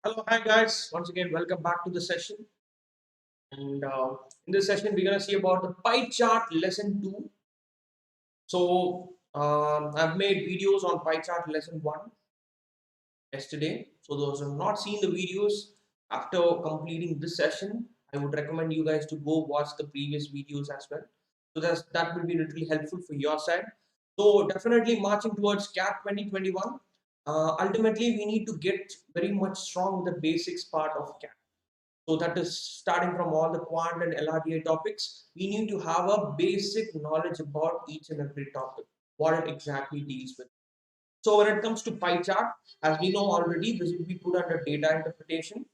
Hello, hi guys. Once again, welcome back to the session. And in this session, we're gonna see about the pie chart lesson 2. I've made videos on pie chart lesson 1 yesterday. So those who have not seen the videos after completing this session, I would recommend you guys to go watch the previous videos as well. So that will be literally helpful for your side. So definitely marching towards CAT 2021. Ultimately, we need to get very much strong with the basics part of CAT. So that is starting from all the quant and LRDI topics. We need to have a basic knowledge about each and every topic, what it exactly deals with. So when it comes to pie chart, as we know already, this will be put under data interpretation.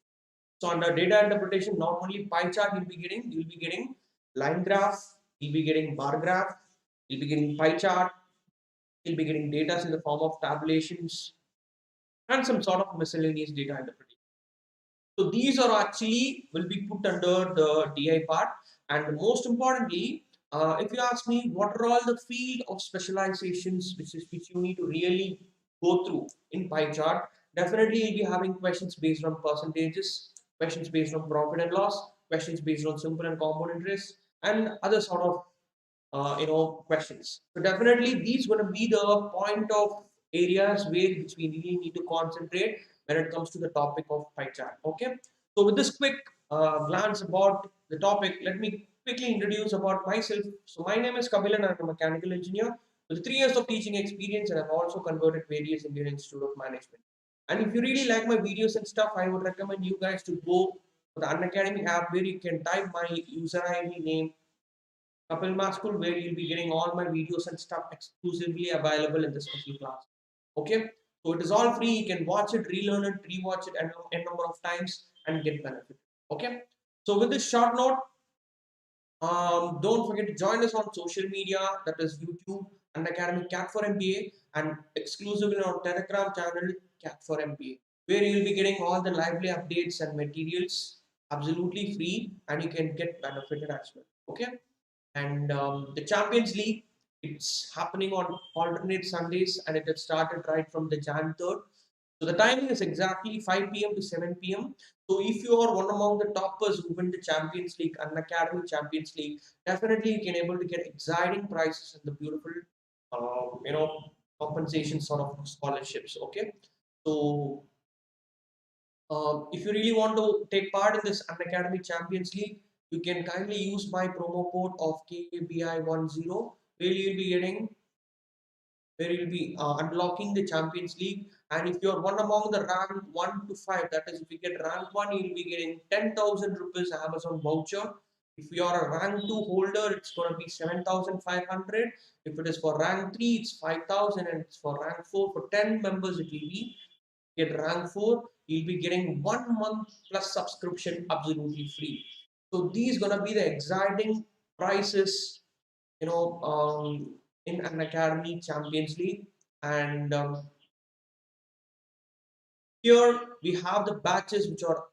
So under data interpretation, not only pie chart you'll be getting line graph, you'll be getting bar graph, you'll be getting pie chart, you'll be getting data in the form of tabulations, and some sort of miscellaneous data interpretation. So these are actually will be put under the DI part. And most importantly, if you ask me, what are all the field of specializations which you need to really go through in pie chart? Definitely, you'll be having questions based on percentages, questions based on profit and loss, questions based on simple and compound interest, and other sort of questions. So definitely these going to be the point of areas where which we really need to concentrate when it comes to the topic of pie chart. Okay, so with this quick glance about the topic, let me quickly introduce about myself. So my name is Kabilan. I'm a mechanical engineer with 3 years of teaching experience, and I've also converted various Indian Institute of Management. And if you really like my videos and stuff, I would recommend you guys to go to the Unacademy app where you can type my user ID name Kapil School, where you'll be getting all my videos and stuff exclusively available in the special class. Okay, so it is all free. You can watch it, relearn it, rewatch it a number of times and get benefit. Okay, so with this short note, don't forget to join us on social media, that is YouTube and Academy CAT4MBA, and exclusively on Telegram channel CAT4MBA, where you'll be getting all the lively updates and materials absolutely free, and you can get benefited as well. Okay, and the Champions League, it's happening on alternate Sundays, and it has started right from the Jan 3rd. So the timing is exactly 5 p.m. to 7 p.m. So if you are one among the toppers who win the Champions League and Academy Champions League, definitely you can able to get exciting prizes and the beautiful, compensation sort of scholarships. Okay, so if you really want to take part in this Unacademy Champions League, you can kindly use my promo code of KBI10, where you'll be unlocking the Champions League. And if you're one among the rank 1 to 5, that is, if you get rank 1, you'll be getting 10,000 rupees Amazon voucher. If you are a rank 2 holder, it's going to be 7,500. If it is for rank 3, it's 5,000. And it's for rank 4, for 10 members, it will be get rank 4, you'll be getting 1 month plus subscription absolutely free. So these gonna be the exciting prices, in an Academy Champions League. And here we have the batches which are,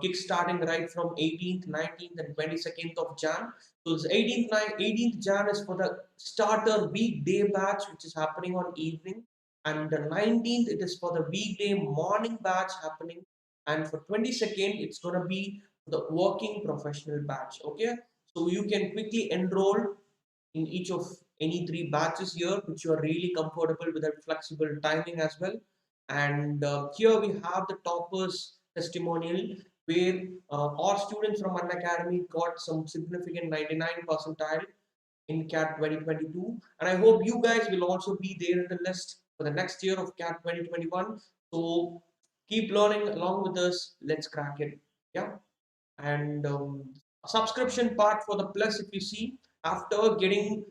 kick-starting right from 18th, 19th, and 22nd of Jan. So this 18th Jan is for the starter weekday batch, which is happening on evening, and the 19th it is for the weekday morning batch happening, and for 22nd it's gonna be the working professional batch. Okay, so you can quickly enroll in each of any three batches here, which you are really comfortable with that flexible timing as well. And here we have the toppers testimonial, where our students from Unacademy got some significant 99 percentile in CAT 2022, and I hope you guys will also be there in the list for the next year of CAT 2021. So keep learning along with us. Let's crack it. Yeah, and subscription part for the plus, if you see, after getting,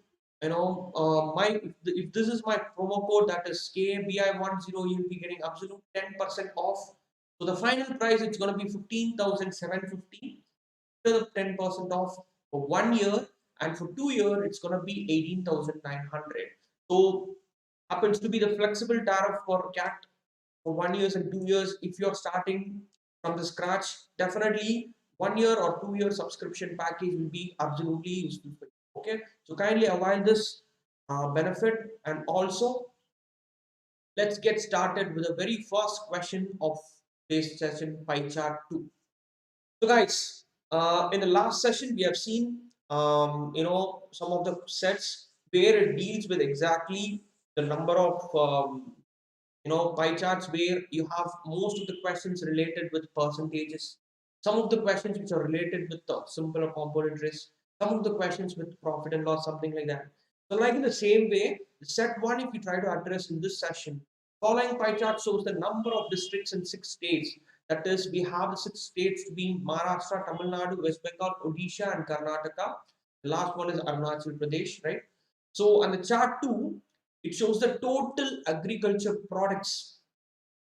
if this is my promo code, that is KBI10, you'll be getting absolute 10% off. So the final price, it's going to be 15,750 till 10% off for 1 year, and for 2 year it's going to be 18,900. So happens to be the flexible tariff for CAT for 1 years and 2 years. If you're starting from the scratch, definitely 1 year or 2 year subscription package will be absolutely useful for you. Okay, so kindly avail this benefit. And also, let's get started with the very first question of today's session, pie chart 2. So guys, in the last session, we have seen some of the sets where it deals with exactly the number of pie charts where you have most of the questions related with percentages, some of the questions which are related with the simple or component risk, some of the questions with profit and loss, something like that. So like in the same way, set 1, if you try to address in this session, following pie chart shows the number of districts in 6 states. That is, we have the 6 states to be Maharashtra, Tamil Nadu, West Bengal, Odisha and Karnataka. The last one is Arunachal Pradesh, right? So on the chart 2, it shows the total agriculture products,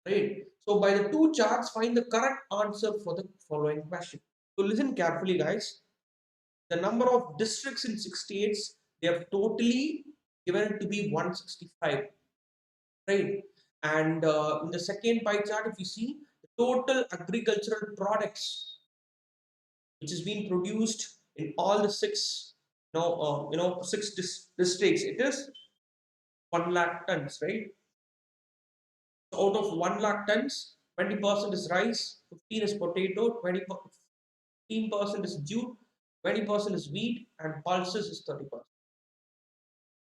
right? So by the two charts, find the correct answer for the following question. So listen carefully, guys. The number of districts in 6 states, they have totally given it to be 165, right? And in the second pie chart, if you see the total agricultural products which is being produced in all the 6, 6 districts, it is 1 lakh tons, right? So out of 1 lakh tons, 20% is rice, 15 is potato, 15% is jute, 20% is wheat, and pulses is 30%.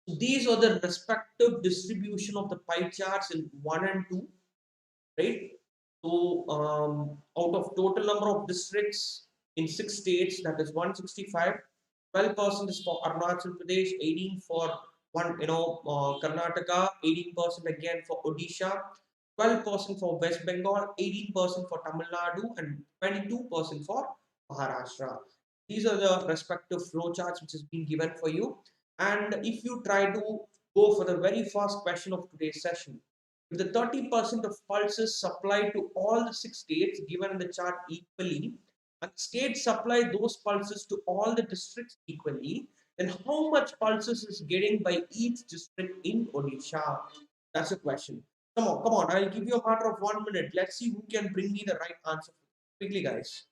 So these are the respective distribution of the pie charts in 1 and 2, right? So out of total number of districts in 6 states, that is 165, 12% is for Arunachal Pradesh, 18 for Karnataka, 18% again for Odisha, 12% for West Bengal, 18% for Tamil Nadu, and 22% for Maharashtra. These are the respective flowcharts which has been given for you. And if you try to go for the very first question of today's session, if the 30% of pulses supplied to all the 6 states given in the chart equally, and states supply those pulses to all the districts equally, then how much pulses is getting by each district in Odisha? That's the question. Come on, I'll give you a matter of 1 minute. Let's see who can bring me the right answer. Quickly, guys.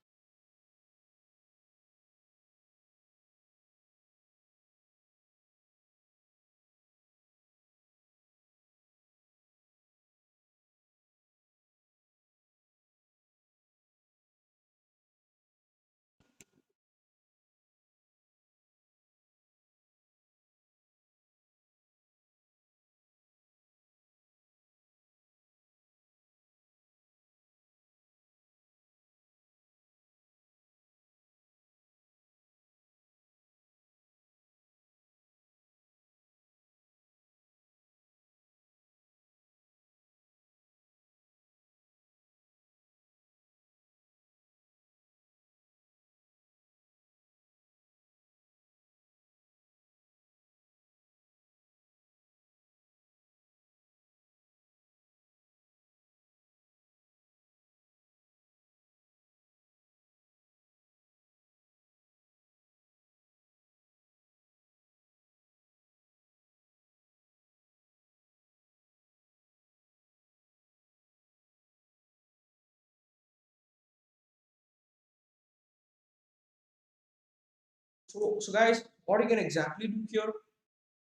So guys, what you can exactly do here?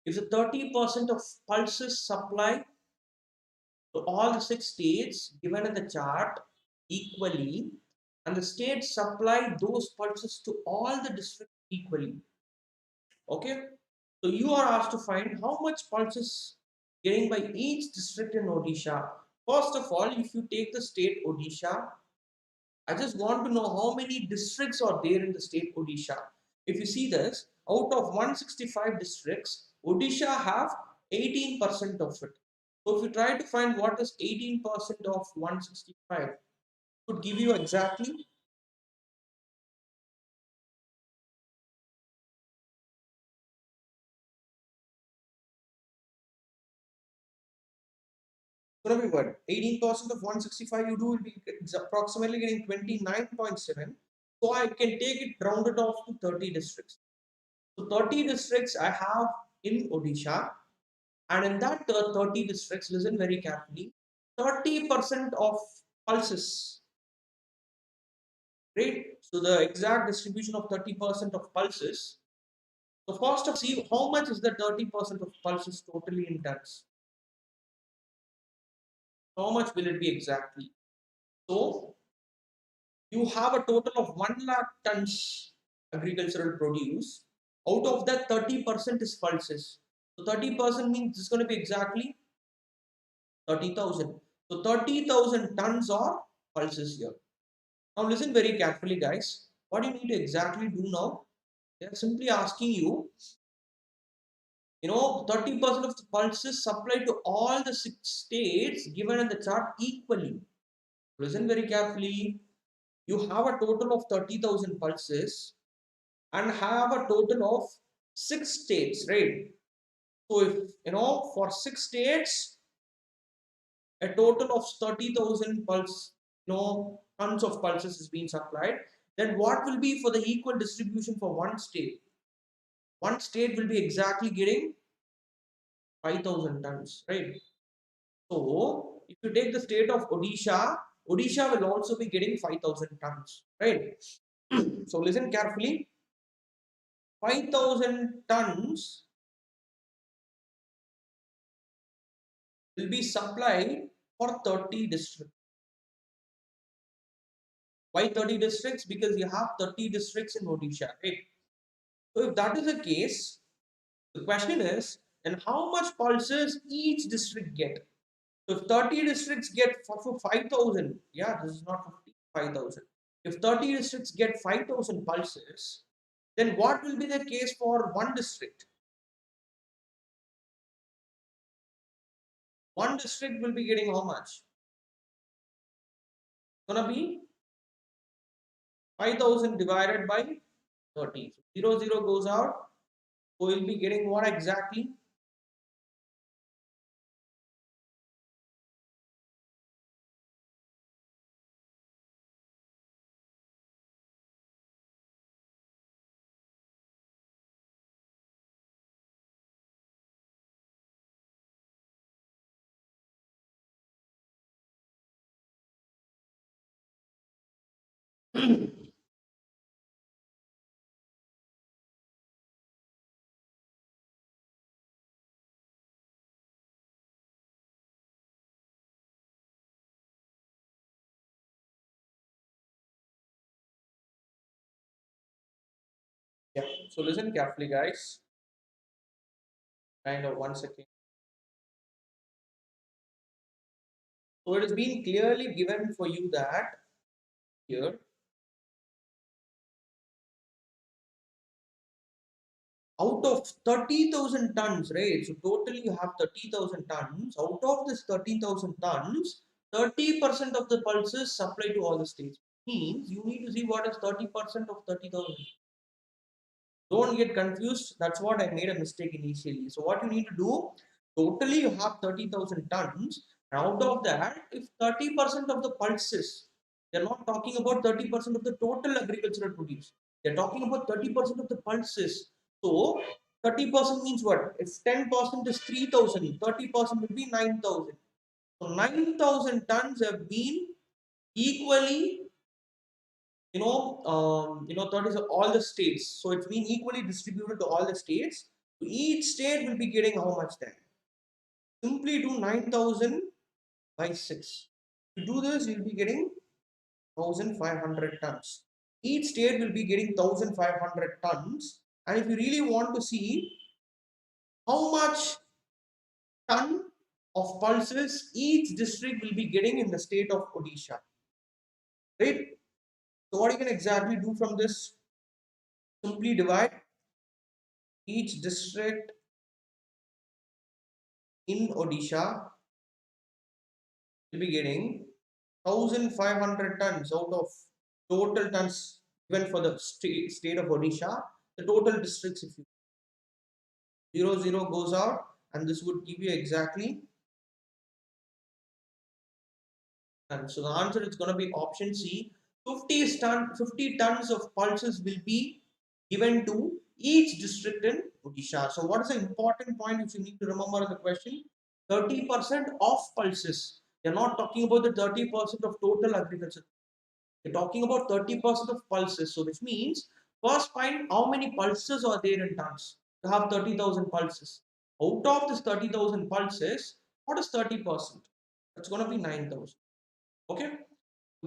If the 30% of pulses supply to all the 6 states given in the chart equally, and the states supply those pulses to all the districts equally. Okay, so you are asked to find how much pulses getting by each district in Odisha. First of all, if you take the state Odisha, I just want to know how many districts are there in the state Odisha. If you see this, out of 165 districts, Odisha have 18% of it. So if you try to find what is 18% of 165, it would give you exactly. Going to be what? 18% of 165 you do will be approximately getting 29.7. So I can take it rounded off to 30 districts. So 30 districts I have in Odisha, and in that 30 districts, listen very carefully, 30% of pulses, right? So the exact distribution of 30% of pulses. So first of see how much is the 30% of pulses totally in tons. How much will it be exactly? So you have a total of 1 lakh tons agricultural produce. Out of that, 30% is pulses. So 30% means this is going to be exactly 30,000. So 30,000 tons are pulses here. Now listen very carefully, guys. What you need to exactly do now, they are simply asking you, 30% of the pulses supplied to all the 6 states given in the chart equally. Listen very carefully. You have a total of 30,000 pulses and have a total of 6 states, right? So if for 6 states, a total of 30,000 pulse, tons of pulses is being supplied, then what will be for the equal distribution for one state? One state will be exactly getting 5,000 tons, right? So if you take the state of Odisha, Odisha will also be getting 5,000 tons, right? So listen carefully. 5,000 tons will be supplied for 30 districts. Why 30 districts? Because you have 30 districts in Odisha, right? So if that is the case, the question is, then how much pulses each district get? So if 30 districts get for 5,000, yeah, this is not 50, 5,000. If 30 districts get 5,000 pulses, then what will be the case for one district? One district will be getting how much? It's gonna be 5,000 divided by 30. So 0 goes out. So we'll be getting what exactly? Yeah. So listen carefully, guys. Kind of 1 second. So it has been clearly given for you that here, out of 30,000 tons, right? So totally you have 30,000 tons. Out of this 30,000 tons, 30% of the pulses supply to all the states. Means you need to see what is 30% of 30,000. Don't get confused. That's what I made a mistake initially. So what you need to do, totally you have 30,000 tons. And out of that, if 30% of the pulses, they're not talking about 30% of the total agricultural produce. They're talking about 30% of the pulses. So 30% means what? If 10% is 3,000, 30% will be 9,000. So 9,000 tons have been equally that is all the states. So it's been equally distributed to all the states. So each state will be getting how much then? Simply do 9,000 by 6. To do this, you'll be getting 1,500 tons. Each state will be getting 1,500 tons. And if you really want to see how much ton of pulses each district will be getting in the state of Odisha, right? So what you can exactly do from this? Simply divide each district in Odisha will be getting 1,500 tons out of total tons given for the state of Odisha. The total districts, if you 0 goes out, and this would give you exactly. And so the answer is going to be option C. 50 tons of pulses will be given to each district in Odisha. So what is the important point which you need to remember in the question? 30% of pulses. They're not talking about the 30% of total agriculture. They're talking about 30% of pulses. So which means first find how many pulses are there in tons. You have 30,000 pulses. Out of this 30,000 pulses, what is 30%? That's going to be 9,000. Okay.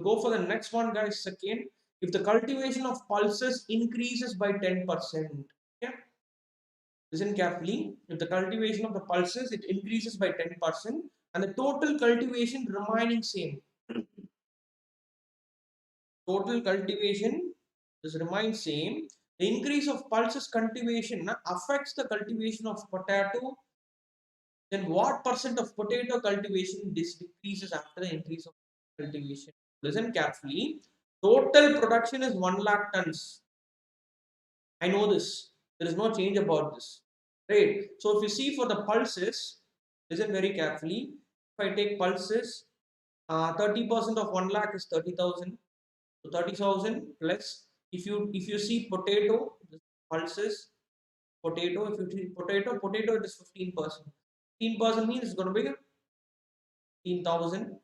Go for the next one, guys. Second, if the cultivation of pulses increases by 10%, okay? Listen carefully. If the cultivation of the pulses it increases by 10% and the total cultivation remaining same, total cultivation this remains same. The increase of pulses cultivation affects the cultivation of potato. Then what percent of potato cultivation decreases after the increase of cultivation? Listen carefully. Total production is 1 lakh tons. I know this. There is no change about this. Right. So if you see for the pulses, listen very carefully. If I take pulses, 30% of 1 lakh is 30,000. So 30,000 plus if you see potato, pulses, potato, if you see potato it is 15%. 15% means it's going to be 15,000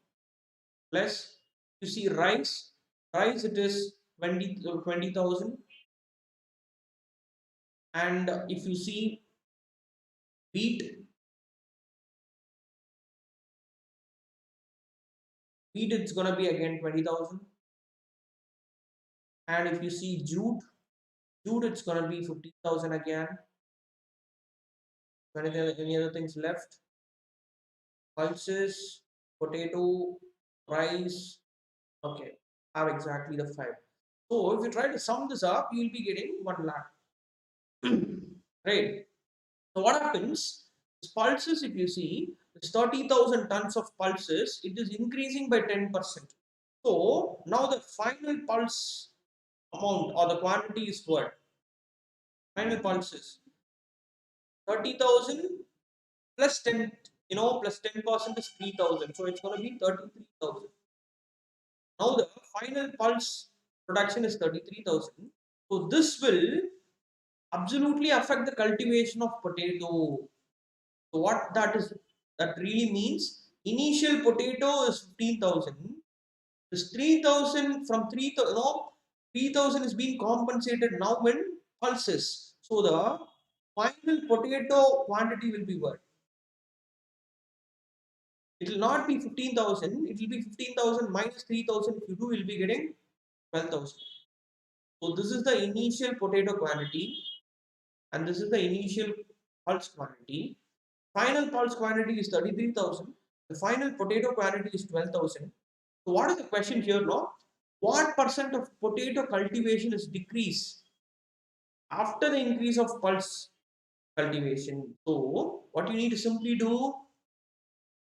plus you see rice it is 20,000 and if you see wheat it's gonna be again 20,000 and if you see jute it's gonna be 15,000 again. Any other things left? Pulses, potato, rice. Okay, have exactly the five. So if you try to sum this up, you will be getting 1 lakh. Right. So what happens? Pulses, if you see, it's 30,000 tons of pulses, it is increasing by 10%. So now the final pulse amount or the quantity is what? Final pulses 30,000 plus 10, plus 10% is 3,000. So it's going to be 33,000. Now the final pulse production is 33,000. So this will absolutely affect the cultivation of potato. So what that really means, initial potato is 15,000. This 3,000 from 3,000, 3,000 is being compensated now in pulses. So the final potato quantity will be what? It will not be 15,000. It will be 15,000 minus 3,000. If you do, you will be getting 12,000. So this is the initial potato quantity, and this is the initial pulse quantity. Final pulse quantity is 33,000. The final potato quantity is 12,000. So what is the question here now? What percent of potato cultivation is decreased after the increase of pulse cultivation? So what you need to simply do,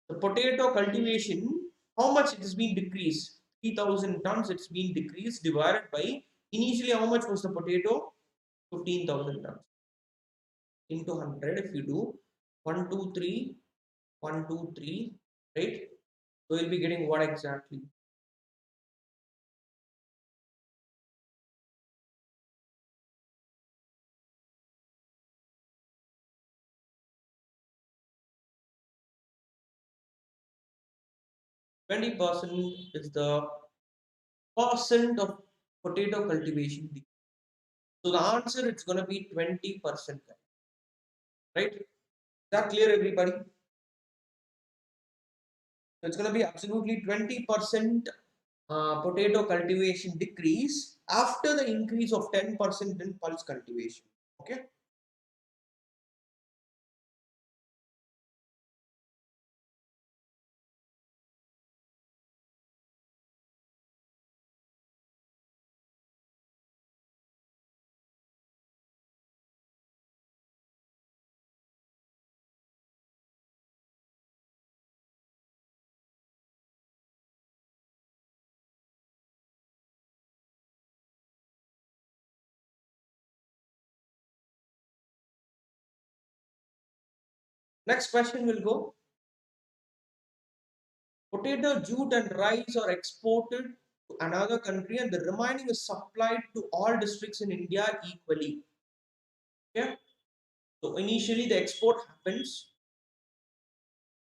the potato cultivation, how much it has been decreased? 3,000 tons it's been decreased divided by initially how much was the potato? 15,000 tons into 100 if you do 1, 2, 3, 1, 2, 3, right? So you'll be getting what exactly? 20% is the percent of potato cultivation. So the answer it's going to be 20%, right? Is that clear, everybody? So it's going to be absolutely 20% potato cultivation decrease after the increase of 10% in pulse cultivation. Okay. Next question will go. Potato, jute, and rice are exported to another country, and the remaining is supplied to all districts in India equally. Okay. So initially the export happens,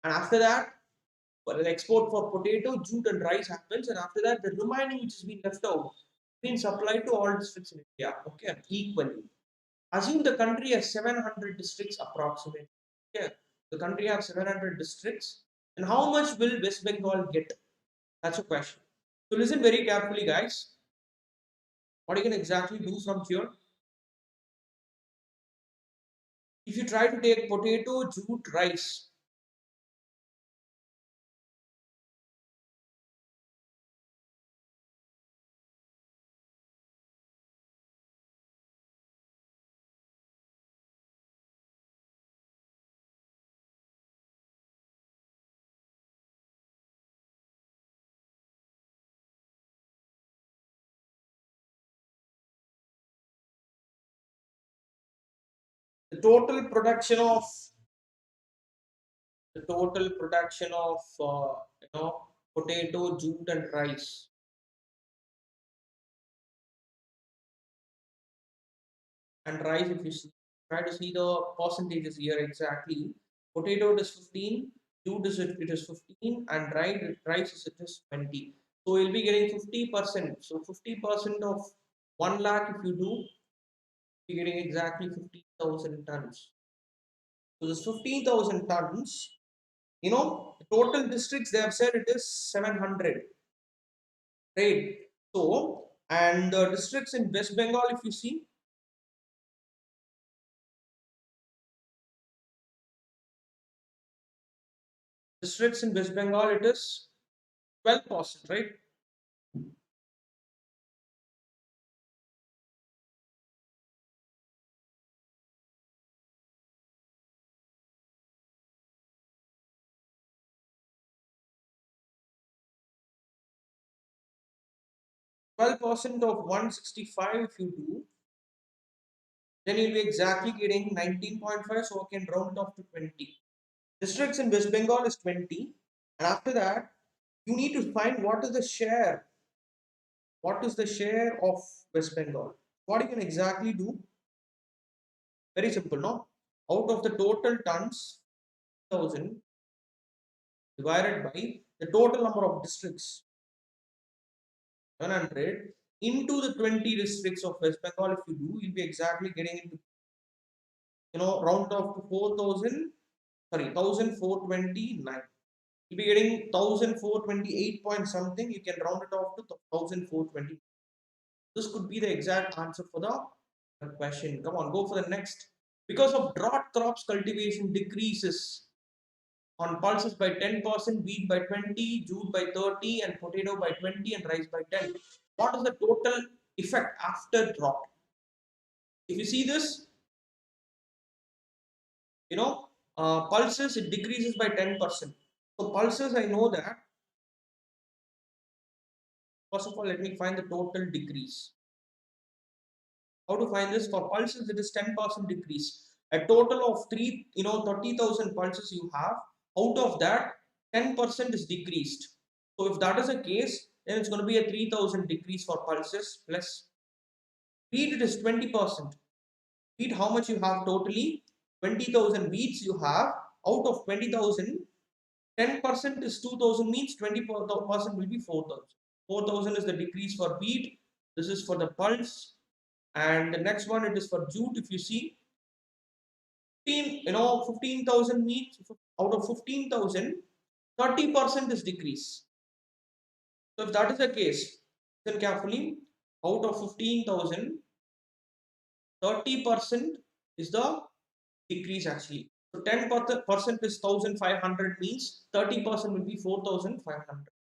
and after that, well, the export for potato, jute, and rice happens, and after that, the remaining which has been left out been supplied to all districts in India. Okay, equally. Assume the country has 700 districts approximately. Okay, the country has 700 districts, and how much will West Bengal get? That's a question. So listen very carefully, guys. What you can exactly do from here? If you try to take potato, jute, rice, the total production of you know potato, jute, and rice. And rice, if you see, try to see the percentages here exactly. Potato it is 15, jute is it is 15, and rice is it is 20. So you'll be getting 50%. So 50% of 1 lakh, if you do, you're getting exactly 15,000 tons. So this 15,000 tons, the total districts they have said it is 700, right? So, and the districts in West Bengal, if you see, districts in West Bengal, it is 12%, right? 12% of 165, if you do, then you'll be exactly getting 19.5. So I can round it off to 20. Districts in West Bengal is 20. And after that, you need to find what is the share. What is the share of West Bengal? What you can exactly do? Very simple, no? Out of the total tons, 1,000 divided by the total number of districts, 100, into the 20 districts of West Bengal. If you do, you'll be exactly getting into, round off to 4,000, sorry, 1,429. You'll be getting 1,428 point something. You can round it off to 1,420. This could be the exact answer for the question. Come on, go for the next. Because of drought, crops cultivation decreases on pulses by 10%, wheat by 20, jute by 30, and potato by 20, and rice by 10. What is the total effect after drought? If you see this, pulses it decreases by 10%. So pulses, I know that. First of all, let me find the total decrease. How to find this? For pulses, it is 10% decrease. A total of 30,000 pulses you have. Out of that, 10% is decreased. So if that is the case, then it's going to be a 3,000 decrease for pulses plus wheat. It is 20%. Wheat, how much you have totally? 20,000 wheats you have. Out of 20,000, 10% is 2,000, means 20% will be 4,000. 4,000 is the decrease for wheat. This is for the pulse. And the next one, it is for jute. If you see, 15,000 means out of 15,000, 30% is decrease. So if that is the case, listen carefully. Out of 15,000, 30% is the decrease actually. So 10% is 1,500, means 30% will be 4,500.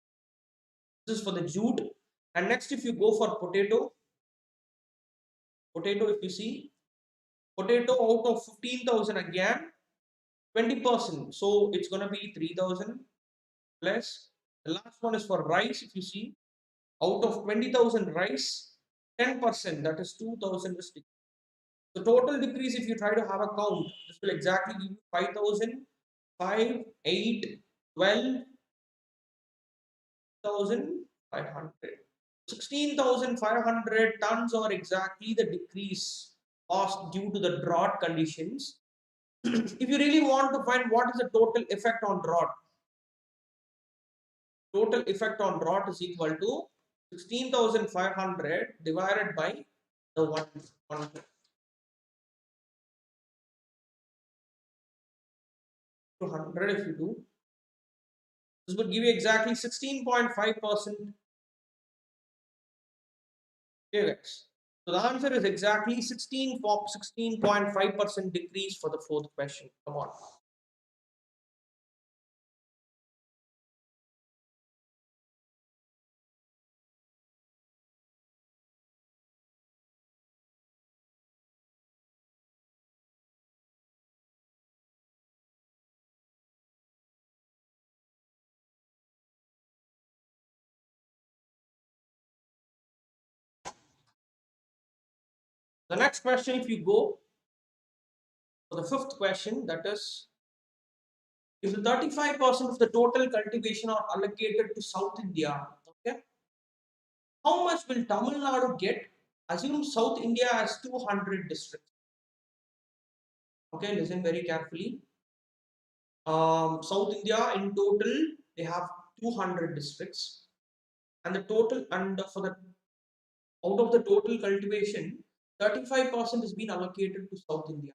This is for the jute. And next, if you go for potato, if you see, potato out of 15,000 again, 20%. So it's going to be 3,000 plus. The last one is for rice. If you see, out of 20,000 rice, 10%, that is 2,000 is decrease. The total decrease, if you try to have a count, this will exactly give you 5,000, 5, 8, 12,500. 16,500 tons are exactly the decrease caused due to the drought conditions. If you really want to find what is the total effect on drought, is equal to 16,500 divided by the 100. If you do, this would give you exactly 16.5%. Okay, guys. So the answer is exactly 16.5% decrease for the fourth question. Come on. The next question, if you go for the fifth question, that is, if the 35% of the total cultivation are allocated to South India, okay, how much will Tamil Nadu get? Assume South India has 200 districts. Okay, listen very carefully. South India in total they have 200 districts, and the total and for the out of the total cultivation, 35% has been allocated to South India.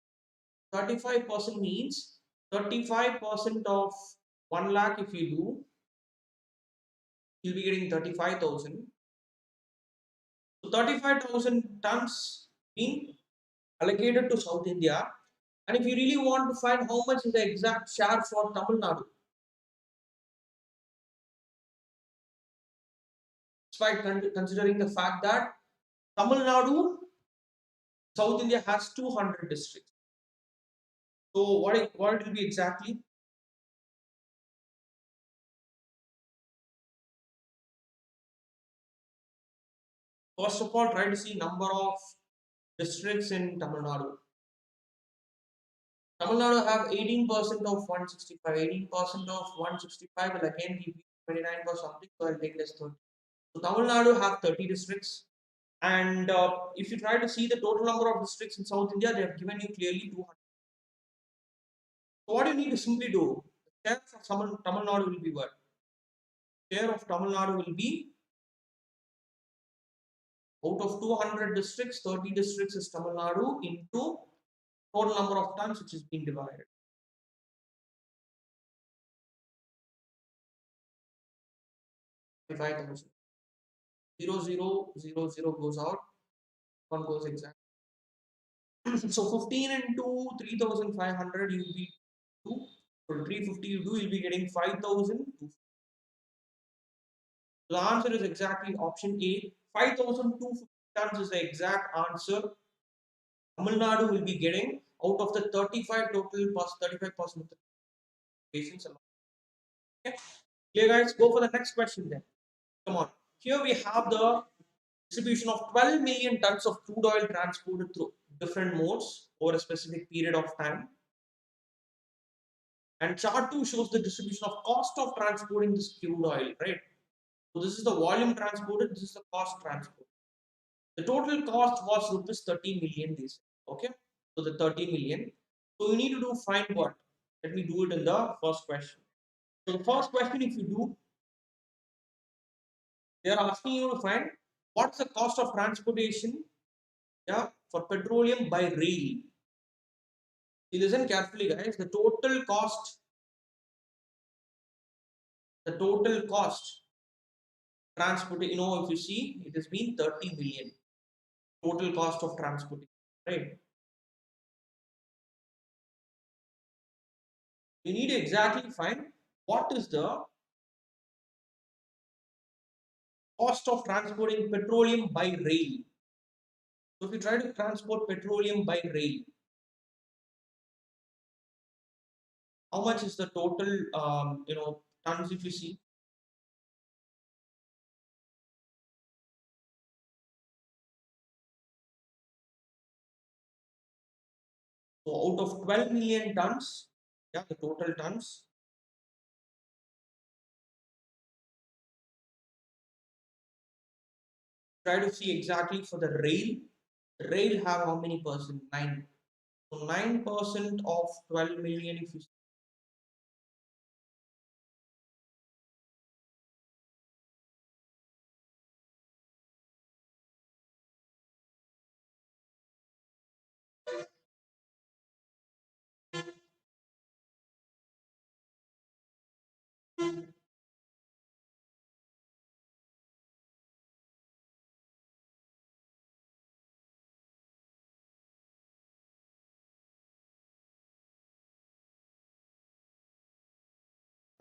35% means 35% of 1 lakh. If you do, you'll be getting 35,000. So 35,000 tons being allocated to South India. And if you really want to find how much is the exact share for Tamil Nadu, despite considering the fact that Tamil Nadu, South India has 200 districts. So what it will be exactly? First of all, try to see number of districts in Tamil Nadu. Tamil Nadu have 18% of 165. 18% of 165 will again give you 29 or something. So I'll take this 30. So Tamil Nadu have 30 districts. And if you try to see the total number of districts in South India, they have given you clearly 200. So what you need to simply do, the share of Tamil Nadu will be what? Share of Tamil Nadu will be out of 200 districts, 30 districts is Tamil Nadu into total number of tons which is being divided. 5,000. 0, 0, 0, 0 goes out. 1 goes exact. So 15 into 3,500 you will be 2. So 350 you do, you'll be getting 5,000. The answer is exactly option A. 5,250 tons is the exact answer. Tamil Nadu will be getting out of the 35 total 35% of the patients. Okay. Clear, guys? Go for the next question then. Come on. Here we have the distribution of 12 million tons of crude oil transported through different modes over a specific period of time. And chart 2 shows the distribution of cost of transporting this crude oil, right? So this is the volume transported, this is the cost transported. The total cost was rupees 30 million this. Okay, so the 30 million. So you need to do find what? Let me do it in the first question. So the first question, if you do, they are asking you to find what's the cost of transportation, yeah, for petroleum by rail. You listen carefully, guys. The total cost transport, if you see, it has been 30 million total cost of transportation, right? You need to exactly find what is the cost of transporting petroleum by rail. So if you try to transport petroleum by rail, how much is the total, tons if you see? So out of 12 million tons, yeah, the total tons, try to see exactly for the rail. Rail have how many percent? 9. So 9% of 12 million, if you see,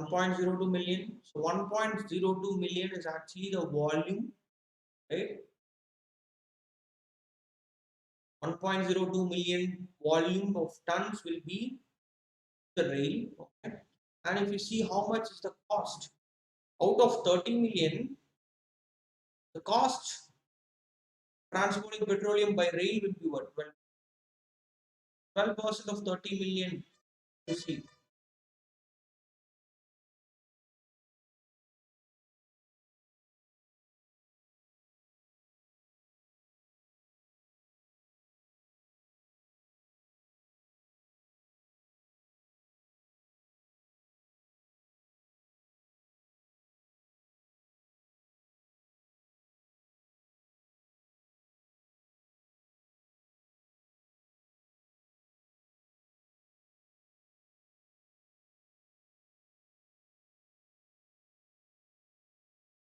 1.02 million. So 1.02 million is actually the volume, right? 1.02 million volume of tons will be the rail. Okay. And if you see how much is the cost out of 30 million, the cost transporting petroleum by rail will be what? 12% of 30 million. You see,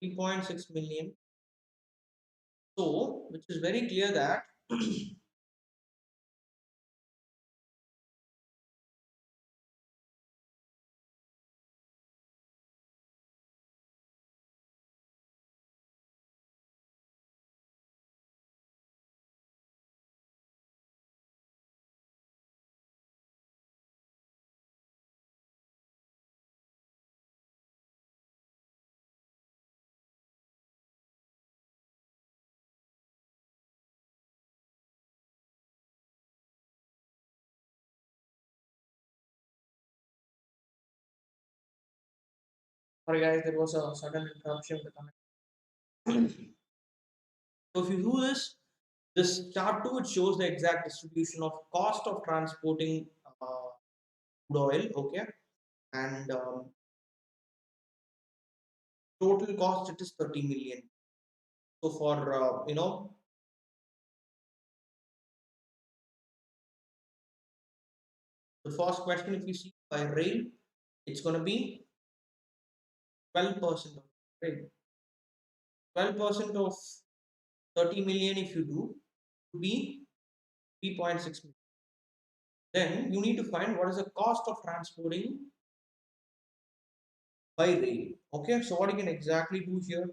3.6 million. So, which is very clear that 'sorry guys, there was a sudden interruption with the connection. So, if you do this chart 2, it shows the exact distribution of cost of transporting crude oil, okay, and total cost it is 30 million. So for the first question, if you see by rail, it's going to be 12% of rail. 12% of 30 million, if you do, would be 3.6 million. Then you need to find what is the cost of transporting by rail. Okay, so what you can exactly do here,